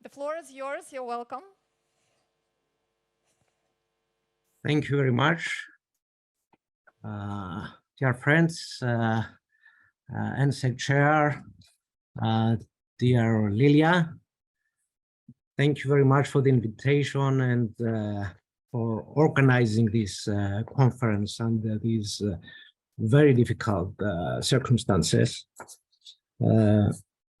The floor is yours. You're welcome. Thank you very much. Dear friends, NCEC Chair, dear Lilia, thank you very much for the invitation and for organizing this conference under these very difficult circumstances.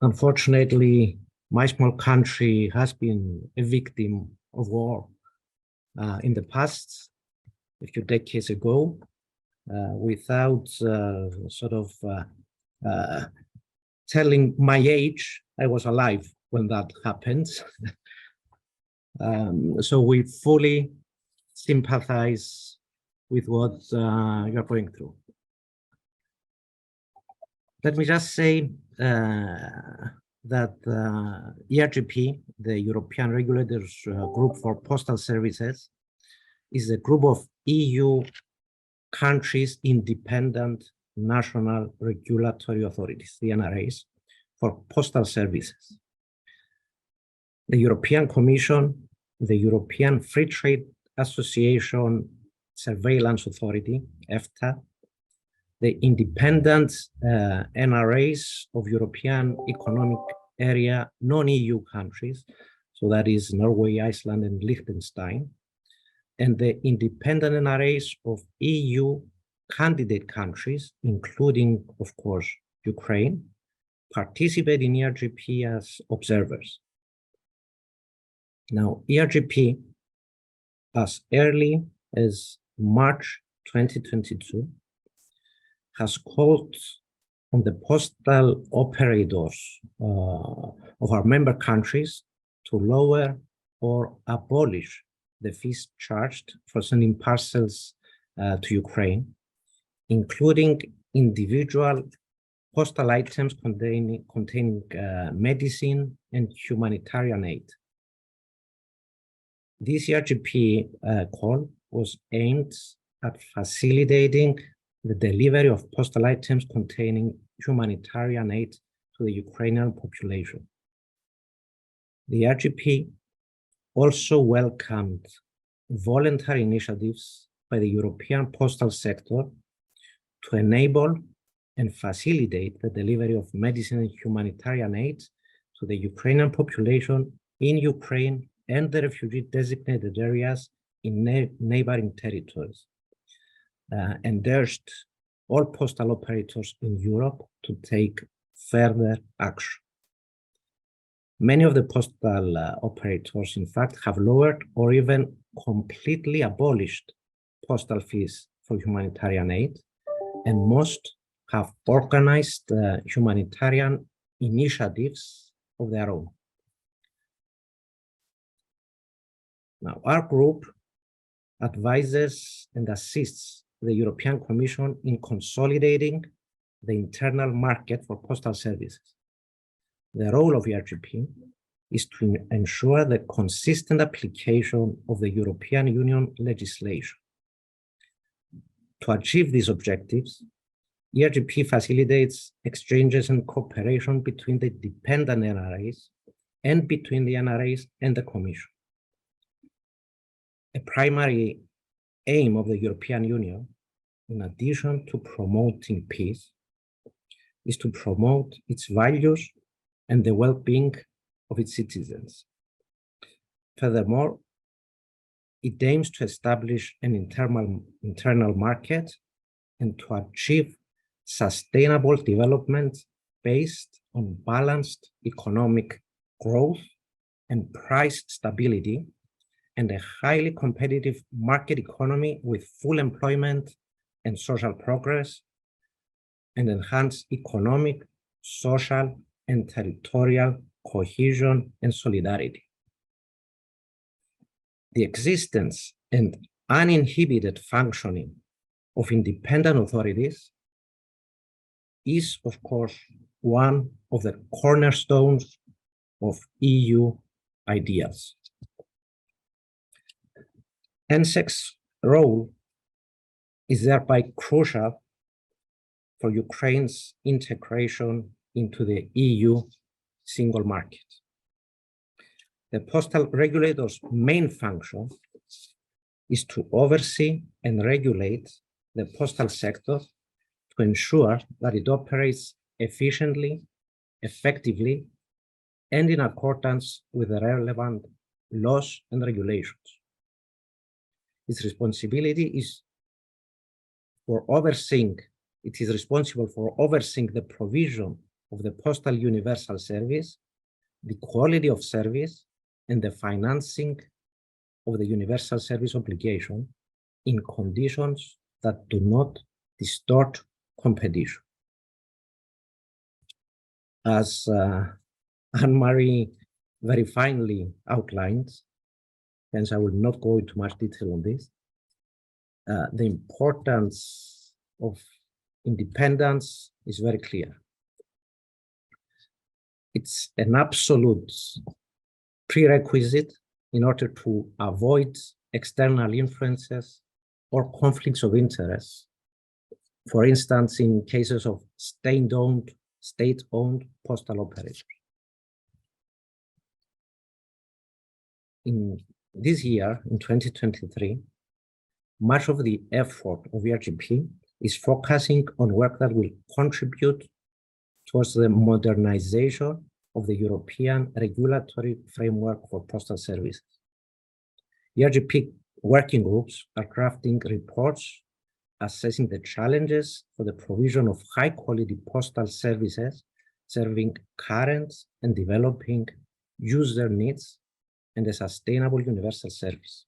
Unfortunately, my small country has been a victim of war in the past, a few decades ago, without telling my age. I was alive when that happened. So we fully sympathize with what you're going through. Let me just say that ERGP, the European Regulators Group for Postal Services, is a group of EU countries' independent national regulatory authorities, the NRAs, for postal services. The European Commission, the European Free Trade Association Surveillance Authority, EFTA, the independent NRAs of European Economic Area non-EU countries, so that is Norway, Iceland, and Liechtenstein, and the independent NRAs of EU candidate countries, including, of course, Ukraine, participate in ERGP as observers. Now, ERGP, as early as March 2022, has called on the postal operators of our member countries to lower or abolish the fees charged for sending parcels to Ukraine, including individual postal items containing medicine and humanitarian aid. This ERGP call was aimed at facilitating the delivery of postal items containing humanitarian aid to the Ukrainian population. The ERGP also welcomed voluntary initiatives by the European postal sector to enable and facilitate the delivery of medicine and humanitarian aid to the Ukrainian population in Ukraine and the refugee designated areas in neighboring territories, and urged all postal operators in Europe to take further action. Many of the postal operators, in fact, have lowered or even completely abolished postal fees for humanitarian aid, and most have organized humanitarian initiatives of their own. Now, our group advises and assists the European Commission in consolidating the internal market for postal services. The role of ERGP is to ensure the consistent application of the European Union legislation. To achieve these objectives, ERGP facilitates exchanges and cooperation between the dependent NRAs and between the NRAs and the Commission. A primary aim of the European Union, in addition to promoting peace, is to promote its values and the well-being of its citizens. Furthermore, it aims to establish an internal market and to achieve sustainable development based on balanced economic growth and price stability, and a highly competitive market economy with full employment and social progress, and enhance economic, social, and territorial cohesion and solidarity. The existence and uninhibited functioning of independent authorities is, of course, one of the cornerstones of EU ideals. NCEC's role is thereby crucial for Ukraine's integration into the EU single market. the postal regulator's main function is to oversee and regulate the postal sector to ensure that it operates efficiently, effectively, and in accordance with the relevant laws and regulations. Its responsibility is it is responsible for overseeing the provision of the postal universal service, the quality of service, and the financing of the universal service obligation in conditions that do not distort competition. As Anne-Marie very finely outlined, hence I will not go into much detail on this, the importance of independence is very clear. It's an absolute prerequisite in order to avoid external influences or conflicts of interest. For instance, in cases of state-owned postal operators. In this year, in 2023, much of the effort of ERGP is focusing on work that will contribute towards the modernization of the European regulatory framework for postal services. ERGP working groups are crafting reports assessing the challenges for the provision of high-quality postal services, serving current and developing user needs and a sustainable universal service.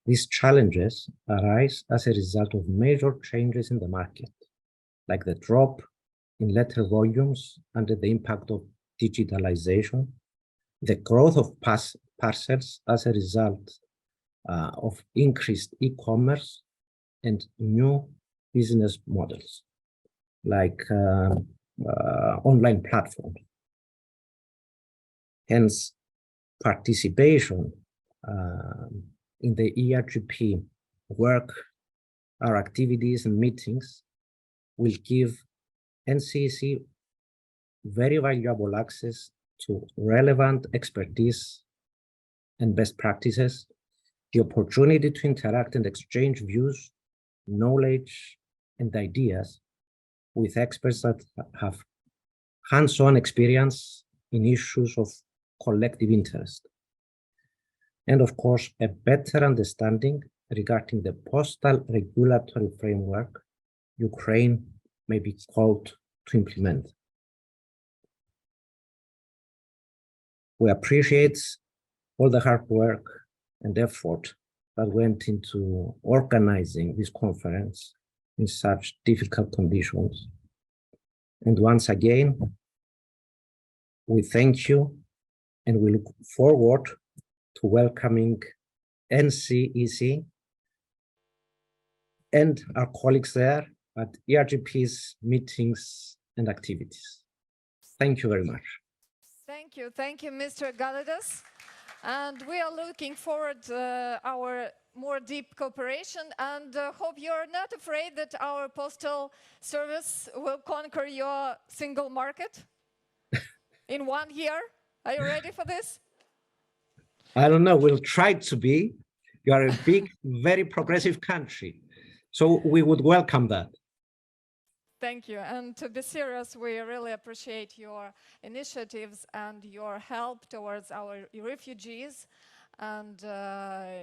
These challenges arise as a result of major changes in the market, like the drop in letter volumes under the impact of digitalization, the growth of parcels as a result of increased e-commerce, and new business models, like online platforms. Hence, participation in the ERGP work, our activities and meetings will give NCEC very valuable access to relevant expertise and best practices, the opportunity to interact and exchange views, knowledge, and ideas with experts that have hands-on experience in issues of collective interest. And of course, a better understanding regarding the postal regulatory framework Ukraine may be called to implement. We appreciate all the hard work and effort that went into organizing this conference in such difficult conditions. And once again, we thank you and we look forward to welcoming NCEC and our colleagues there at ERGP's meetings and activities. Thank you very much. Thank you, Mr. Galides. And we are looking forward to our more deep cooperation and hope you're not afraid that our postal service will conquer your single market in 1 year. Are you ready for this? I don't know, we'll try to be. You are a big, very progressive country. So we would welcome that. Thank you. And to be serious, we really appreciate your initiatives and your help towards our refugees and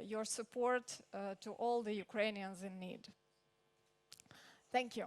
your support to all the Ukrainians in need. Thank you.